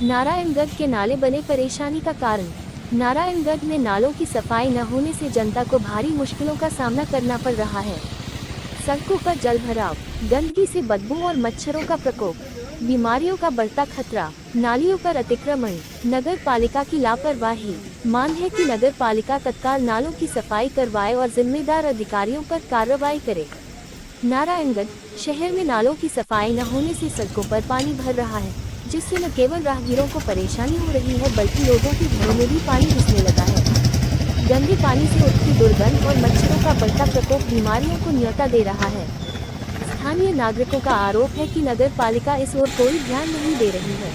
नारायणगढ़ के नाले बने परेशानी का कारण। नारायणगढ़ में नालों की सफाई न होने से जनता को भारी मुश्किलों का सामना करना पड़ रहा है। सड़कों पर जलभराव, गंदगी से बदबू और मच्छरों का प्रकोप, बीमारियों का बढ़ता खतरा, नालियों पर अतिक्रमण, नगर पालिका की लापरवाही। मांग है कि नगर पालिका तत्काल नालों की सफाई करवाए और जिम्मेदार अधिकारियों पर कार्रवाई करे। नारायणगढ़ शहर में नालों की सफाई न होने से सड़कों पर पानी भर रहा है, जिससे न केवल राहगीरों को परेशानी हो रही है बल्कि लोगों के घरों में भी पानी घुसने लगा है। गंदे पानी से उठती दुर्गंध और मच्छरों का बढ़ता प्रकोप बीमारियों को न्योता दे रहा है। स्थानीय नागरिकों का आरोप है कि नगर पालिका इस ओर कोई ध्यान नहीं दे रही है।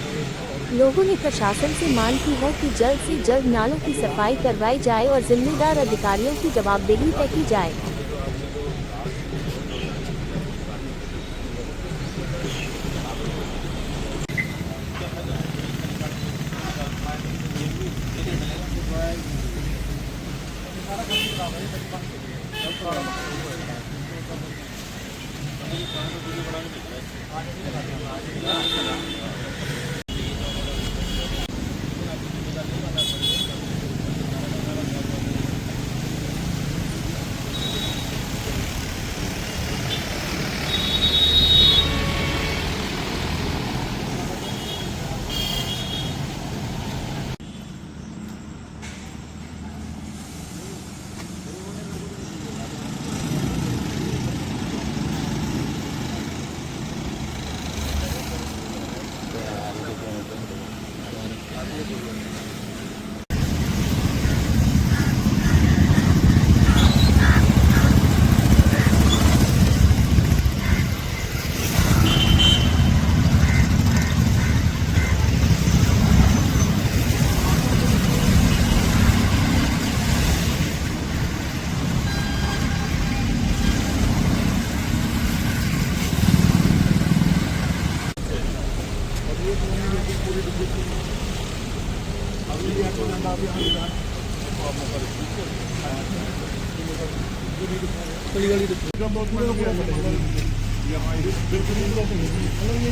लोगों ने प्रशासन से मांग की है कि जल्द से जल्द नालों की सफाई करवाई जाए और जिम्मेदार अधिकारियों की जवाबदेही तय की जाए।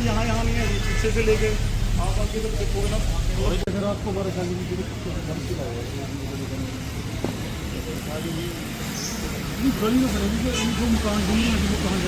यहाँ नहीं है, पीछे से लेके आप आगे तक देखोगे ना फिर आपको परेशानी गली में खड़े इनको मकान ढूंढना कहाँ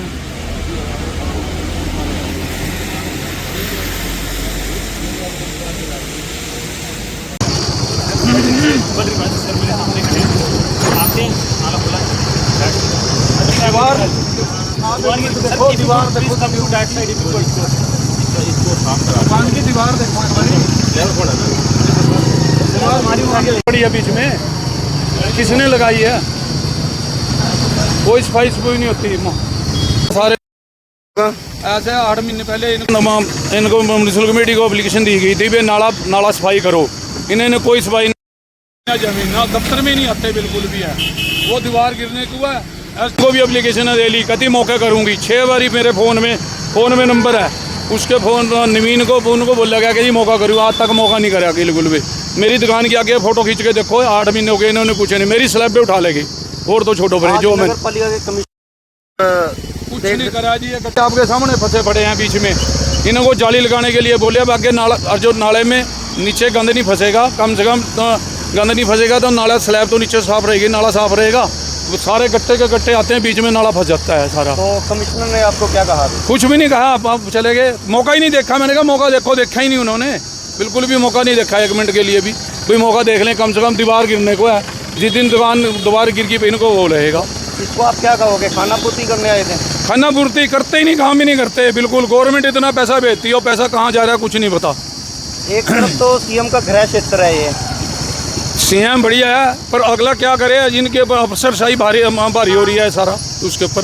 पड़ी है बीच में, किसने लगाई है? कोई सफाई नहीं होती। सारे ऐसे 8 महीने पहले इनको म्यूनसिपल कमेटी को एप्लीकेशन दी गई थी, वे नाला सफाई करो। इन्होंने कोई सफाई नहीं, जमीन ना दफ्तर में नहीं आते बिल्कुल भी है। वो दीवार गिरने को है, इसको भी एप्लीकेशन दे ली, कति मौके करूँगी। 6 बारी मेरे फ़ोन में नंबर है, उसके फ़ोन नवीन को उनको बोला गया कि जी मौका करूँ, आज तक मौका नहीं करा बिल्कुल भी। मेरी दुकान के आगे फ़ोटो खींच के देखो, 8 महीने हो गए, इन्होंने कुछ नहीं। मेरी स्लैब पे उठा लेगी और तो छोटो पर जो मैं कुछ नहीं करा जी। आपके सामने फंसे पड़े हैं बीच में। इनको जाली लगाने के लिए बोले, अब आगे नाला और जो नाले में नीचे गंद नहीं फंसेगा, कम से कम गंद नहीं फंसेगा तो नाला स्लैब तो नीचे साफ रहेगी, नाला साफ रहेगा। सारे गट्टे के गट्टे आते हैं, बीच में नाला फंस जाता है सारा। तो कमिश्नर ने आपको क्या कहा? कुछ भी नहीं कहा, आप चले गए। मौका ही नहीं देखा। मैंने कहा मौका देखो, देखा ही नहीं उन्होंने, बिल्कुल भी मौका नहीं देखा। 1 मिनट के लिए भी कोई मौका देख लें, कम से कम दीवार गिरने को है। जिस दिन दीवार गिर गई इनको वो रहेगा। इसको आप क्या कहोगे? खाना पूर्ति करने आए थे? खाना पूर्ति करते ही नहीं, काम ही नहीं करते बिल्कुल। गवर्नमेंट इतना पैसा भेजती है, और पैसा कहाँ जा रहा है कुछ नहीं पता। एक तरफ तो सीएम का गृह क्षेत्र है ये, सीएम बढ़िया है, पर अगला क्या करे? जिनके अफसरशाही भारी हो रही है सारा, उसके ऊपर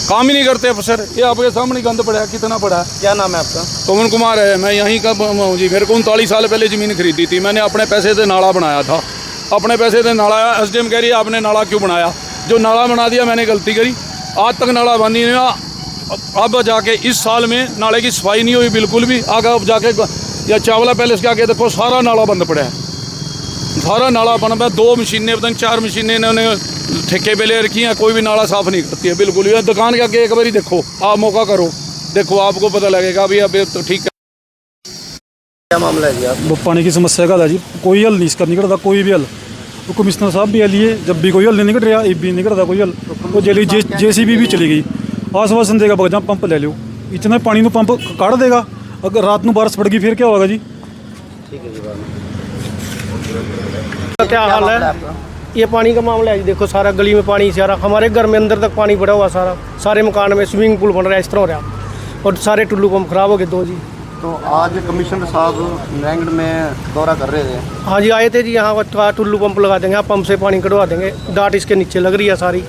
काम ही नहीं करते अफसर। ये आपके सामने गंद पड़ा है, कितना पड़ा है। क्या नाम है आपका? पवन कुमार है, मैं यहीं का जी। मेरे को 39 साल पहले ज़मीन खरीदी थी, मैंने अपने पैसे से नाला बनाया था, अपने पैसे से नाला। एसडीएम कह रही है आपने नाला क्यों बनाया? जो नाला बना दिया मैंने गलती करी, आज तक नाला बंद नहीं हुआ। अब जाके इस साल में नाले की सफाई नहीं हुई बिल्कुल भी। आगे अब जाके या चावला पैलेस के आगे देखो, सारा नाला बंद पड़ा है, सारा नाला बंद है। 2 मशीनें पता नहीं 4 मशीनें इन्होंने ठेके पे ले रखी हैं, कोई भी नाला साफ़ नहीं करती है बिल्कुल भी। दुकान के आगे एक बार देखो, आप मौका करो, देखो आपको पता लगेगा भी अब तो ठीक है। क्या मामला है जी आप? वो पानी की समस्या का था जी, कोई हल नहीं इसका निकल रहा, कोई भी हल। तो कमिश्नर साहब भी लिए, जब भी कोई हल नहीं निकल रहा, अब भी निकल रहा कोई हल। वो JCB भी चली गई, आश्वासन देगा बगजा पंप ले लो, इतना पानी में पंप काट देगा। अगर रात में बारिश पड़ गई फिर क्या होगा जी? ठीक है जी क्या हाल है? ये पानी का मामला है जी। देखो सारा गली में पानी सारा, हमारे घर में अंदर तक पानी पड़ा हुआ सारा, सारे मकान में स्विमिंग पूल बन रहा है, इस तरह हो रहा। और सारे टुल्लू पंप खराब हो गए 2 जी। तो आज कमिश्नर साहब नारायणगढ़ में दौरा कर रहे थे। हाँ जी आए थे जी, यहाँ टुल्लू पंप लगा देंगे, यहाँ पंप से पानी कटवा देंगे। डाट इसके नीचे लग रही है सारी,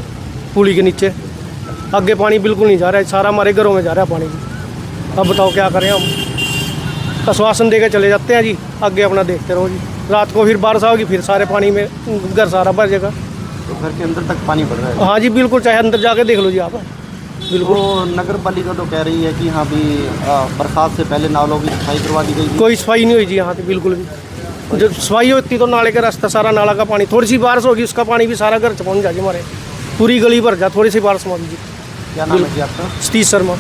पुली के नीचे। आगे पानी बिल्कुल नहीं जा रहा है, सारा हमारे घरों में जा रहा है पानी जी। अब बताओ क्या करें हम? आश्वासन दे के चले जाते हैं जी, आगे अपना देखते रहो जी। रात को फिर बारिश होगी, फिर सारे पानी में घर सारा भर जाएगा। तो घर के अंदर तक पानी पड़ रहा है। हाँ जी बिल्कुल, चाहे अंदर जाके देख लो जी आप। बिल्कुल। तो नगर पालिका तो कह रही है कि हाँ भी बरसात से पहले नालों की सफाई करवा दी गई थी। कोई सफाई नहीं हुई जी यहाँ पे बिल्कुल भी। जब सफाई होती तो नाले का रास्ता सारा, नाला का पानी, थोड़ी सी बारिश होगी उसका पानी भी सारा घर पहुँच जाए हमारे, पूरी गली भर जा, थोड़ी सी बारिश होगी जी। क्या नाम है जी आपका? सतीश शर्मा।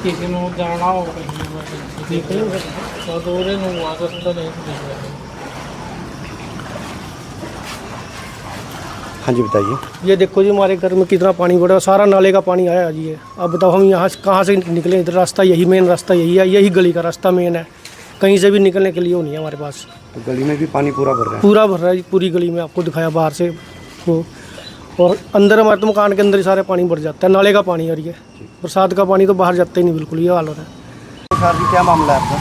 किसी ਨੂੰ ਜਾਣਾ ਹੋ ਕहीं तो दूर ਨੂੰ आकर तो नहीं दिख रहा। हाँ जी बताइए। ये देखो जी हमारे घर में कितना पानी बढ़ा, सारा नाले का पानी आया जी। ये अब बताओ हम यहाँ से कहाँ से निकलें? इधर रास्ता यही, मेन रास्ता यही है, यही गली का रास्ता मेन है, कहीं से भी निकलने के लिए वो नहीं है हमारे पास। तो गली में भी पानी पूरा भर रहा है। पूरा भर रहा है जी, पूरी गली में आपको दिखाया बाहर से वो। और अंदर हमारे तो मकान के अंदर ही सारे पानी भर जाता है, नाले का पानी। और ये बरसात का पानी तो बाहर जाता ही नहीं, बिल्कुल ये हाल हो रहा है। सर जी क्या मामला है आपका?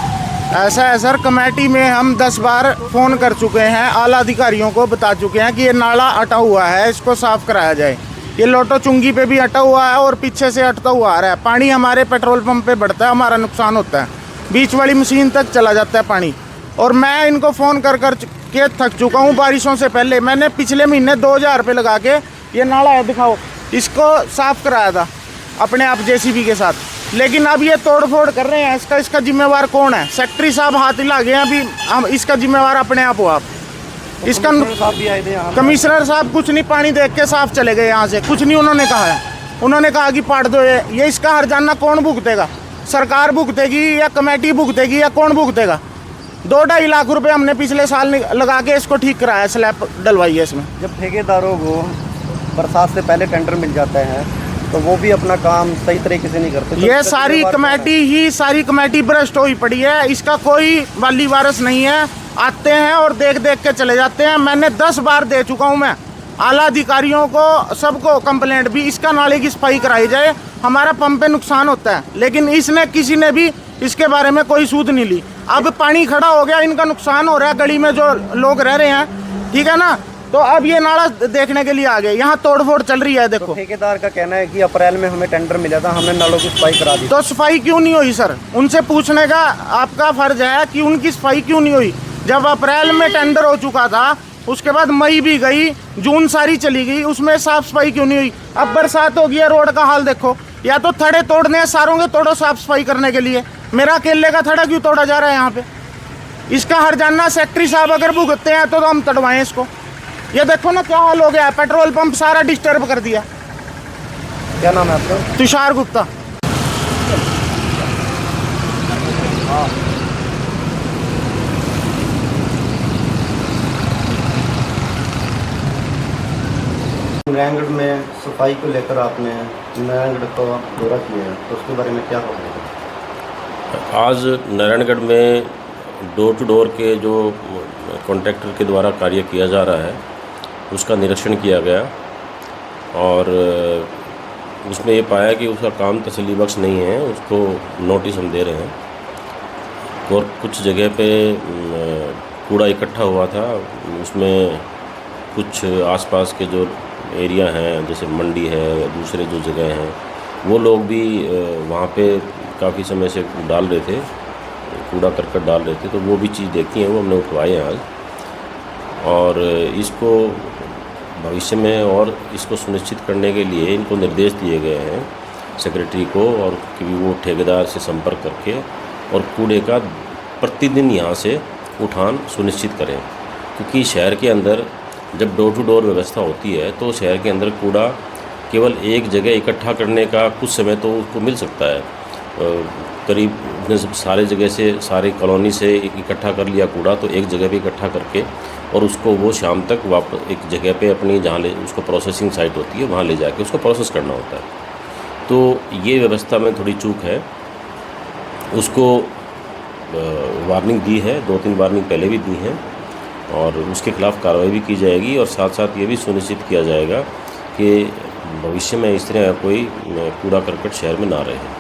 ऐसा है सर, कमेटी में हम 10 बार फ़ोन कर चुके हैं, आला अधिकारियों को बता चुके हैं कि ये नाला अटा हुआ है, इसको साफ़ कराया जाए। ये लोटो चुंगी पे भी अटा हुआ है और पीछे से अटता हुआ आ रहा है। पानी हमारे पेट्रोल पंप पे बढ़ता है, हमारा नुकसान होता है, बीच वाली मशीन तक चला जाता है पानी। और मैं इनको फ़ोन कर के थक चुका हूँ। बारिशों से पहले मैंने पिछले महीने 2000 रुपये लगा के, ये नाला है दिखाओ, इसको साफ़ कराया था अपने आप JCB के साथ। लेकिन अब ये तोड़ फोड़ कर रहे हैं, इसका जिम्मेवार कौन है? सेक्रेटरी साहब हाथ हिला गए हैं, अभी हम इसका जिम्मेवार अपने आप हो आप। इसका साहब भी आए थे यहाँ। कमिश्नर साहब कुछ नहीं, पानी देख के साफ चले गए यहाँ से, कुछ नहीं उन्होंने कहा है। उन्होंने कहा कि पाट दो ये इसका हर्जाना कौन भुगतेगा? सरकार भुगतेगी या कमेटी भुगतेगी या कौन भुगतेगा? 2-2.5 लाख रुपए हमने पिछले साल लगा के इसको ठीक कराया, स्लैब डलवाई है इसमें। जब ठेकेदारों को बरसात से पहले टेंडर मिल जाते हैं तो वो भी अपना काम सही तरीके से नहीं करते। ये सारी कमेटी भ्रष्ट हुई पड़ी है, इसका कोई वाली वारस नहीं है। आते हैं और देख के चले जाते हैं। मैंने 10 बार दे चुका हूँ मैं आला अधिकारियों को, सबको कंप्लेंट भी, इसका नाले की सफाई कराई जाए, हमारा पंप पे नुकसान होता है। लेकिन किसी ने भी इसके बारे में कोई सूद नहीं ली। अब पानी खड़ा हो गया, इनका नुकसान हो रहा है, गली में जो लोग रह रहे हैं, ठीक है ना। तो अब ये नाला देखने के लिए आ गए, यहाँ तोड़फोड़ चल रही है। देखो तो ठेकेदार का कहना है कि अप्रैल में हमें टेंडर मिला था, हमने नालों की सफाई करा दी। तो सफाई क्यों नहीं हुई सर? उनसे पूछने का आपका फर्ज है कि उनकी सफाई क्यों नहीं हुई। जब अप्रैल में टेंडर हो चुका था, उसके बाद मई भी गई, जून सारी चली गई, उसमें साफ सफाई क्यों नहीं हुई? अब बरसात हो गई है, रोड का हाल देखो। या तो थड़े तोड़ने हैं, सारों के तोड़ो साफ सफाई करने के लिए, मेरा अकेले का थड़ा क्यों तोड़ा जा रहा है यहाँ पे? इसका हर्जाना सेक्रेटरी साहब अगर भुगतते हैं तो हम तड़वाएं इसको। ये देखो ना क्या हाल हो गया है, पेट्रोल पंप सारा डिस्टर्ब कर दिया। क्या नाम है आपका? तुषार गुप्ता। नारायणगढ़ में सफाई को लेकर आपने नारायणगढ़ का दौरा किया है, तो उसके बारे में क्या कहोगे? आज नारायणगढ़ में डोर टू डोर के जो कॉन्ट्रैक्टर के द्वारा कार्य किया जा रहा है उसका निरीक्षण किया गया और उसमें ये पाया कि उसका काम तसल्ली बख्श नहीं है, उसको नोटिस हम दे रहे हैं। और कुछ जगह पे कूड़ा इकट्ठा हुआ था, उसमें कुछ आसपास के जो एरिया हैं जैसे मंडी है या दूसरे जो जगह हैं, वो लोग भी वहाँ पे काफ़ी समय से डाल रहे थे, कूड़ा करकट डाल रहे थे, तो वो भी चीज़ देखी है, वो हमने उठवाए हैं आज। और इसको भविष्य में और इसको सुनिश्चित करने के लिए इनको निर्देश दिए गए हैं सेक्रेटरी को, और कि वो ठेकेदार से संपर्क करके और कूड़े का प्रतिदिन यहाँ से उठान सुनिश्चित करें, क्योंकि शहर के अंदर जब डोर टू डोर व्यवस्था होती है तो शहर के अंदर कूड़ा केवल एक जगह इकट्ठा करने का कुछ समय तो उसको मिल सकता है, करीब उसने सब सारे जगह से सारी कॉलोनी से इकट्ठा कर लिया कूड़ा, तो एक जगह पे इकट्ठा करके और उसको वो शाम तक वापस एक जगह पे अपनी जहाँ ले उसको प्रोसेसिंग साइट होती है वहाँ ले जाके उसको प्रोसेस करना होता है। तो ये व्यवस्था में थोड़ी चूक है, उसको वार्निंग दी है, 2-3 वार्निंग पहले भी दी हैं और उसके खिलाफ़ कार्रवाई भी की जाएगी और साथ साथ ये भी सुनिश्चित किया जाएगा कि भविष्य में इस तरह कोई कूड़ा करकट शहर में ना रहे।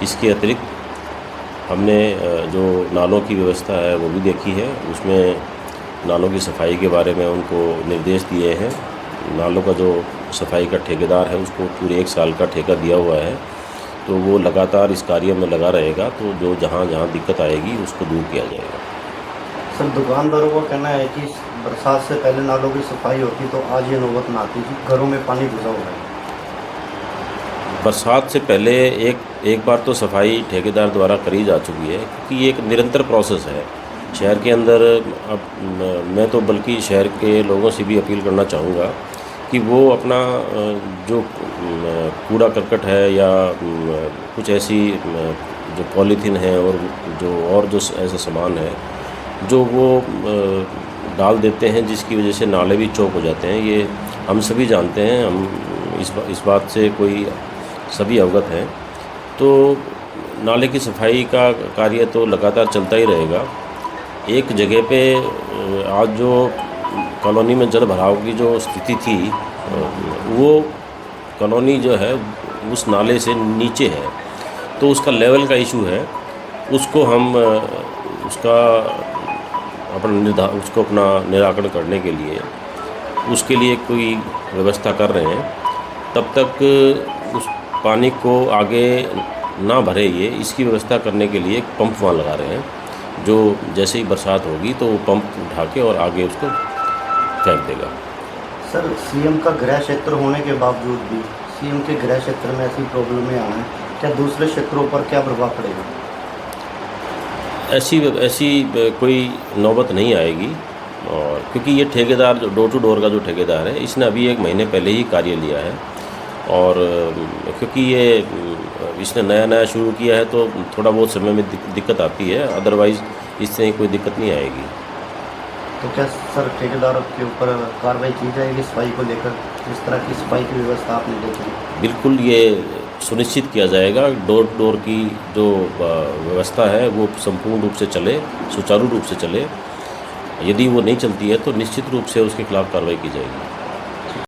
इसके अतिरिक्त हमने जो नालों की व्यवस्था है वो भी देखी है, उसमें नालों की सफाई के बारे में उनको निर्देश दिए हैं। नालों का जो सफाई का ठेकेदार है उसको पूरे 1 साल का ठेका दिया हुआ है, तो वो लगातार इस कार्य में लगा रहेगा, तो जो जहाँ जहाँ दिक्कत आएगी उसको दूर किया जाएगा। सर, दुकानदारों का कहना है कि बरसात से पहले नालों की सफाई होती तो आज ये नौबत ना आती थी, घरों में पानी घुसा हुआ है। बरसात से पहले एक बार तो सफाई ठेकेदार द्वारा करी जा चुकी है, क्योंकि ये एक निरंतर प्रोसेस है शहर के अंदर। अब मैं तो बल्कि शहर के लोगों से भी अपील करना चाहूँगा कि वो अपना जो कूड़ा करकट है या कुछ ऐसी जो पॉलीथीन है और जो ऐसा सामान है जो वो डाल देते हैं, जिसकी वजह से नाले भी चौक हो जाते हैं, ये हम सभी जानते हैं, हम इस बात से कोई सभी अवगत हैं। तो नाले की सफाई का कार्य तो लगातार चलता ही रहेगा। एक जगह पे आज जो कॉलोनी में जल भराव की जो स्थिति थी, वो कॉलोनी जो है उस नाले से नीचे है, तो उसका लेवल का इशू है, उसको हम उसका अपना निराकरण करने के लिए उसके लिए कोई व्यवस्था कर रहे हैं। तब तक उस पानी को आगे ना भरे इसकी व्यवस्था करने के लिए एक पंप वहाँ लगा रहे हैं, जो जैसे ही बरसात होगी तो वो पंप उठा के और आगे उसको फेंक देगा। सर, सीएम का गृह क्षेत्र होने के बावजूद भी सीएम के गृह क्षेत्र में ऐसी प्रॉब्लमें आ रही हैं, क्या दूसरे क्षेत्रों पर क्या प्रभाव पड़ेगा? ऐसी कोई नौबत नहीं आएगी, और क्योंकि ये ठेकेदार जो डोर टू डोर का जो ठेकेदार है, इसने अभी 1 महीने पहले ही कार्य लिया है, और क्योंकि ये इसने नया शुरू किया है तो थोड़ा बहुत समय में दिक्कत आती है, अदरवाइज़ इससे कोई दिक्कत नहीं आएगी। तो क्या सर ठेकेदारों के ऊपर कार्रवाई की जाएगी सफाई को लेकर? जिस तरह की सफाई की व्यवस्था आपने देखी, बिल्कुल ये सुनिश्चित किया जाएगा, डोर टू डोर की जो व्यवस्था है वो संपूर्ण रूप से चले, सुचारू रूप से चले। यदि वो नहीं चलती है तो निश्चित रूप से उसके खिलाफ़ कार्रवाई की जाएगी।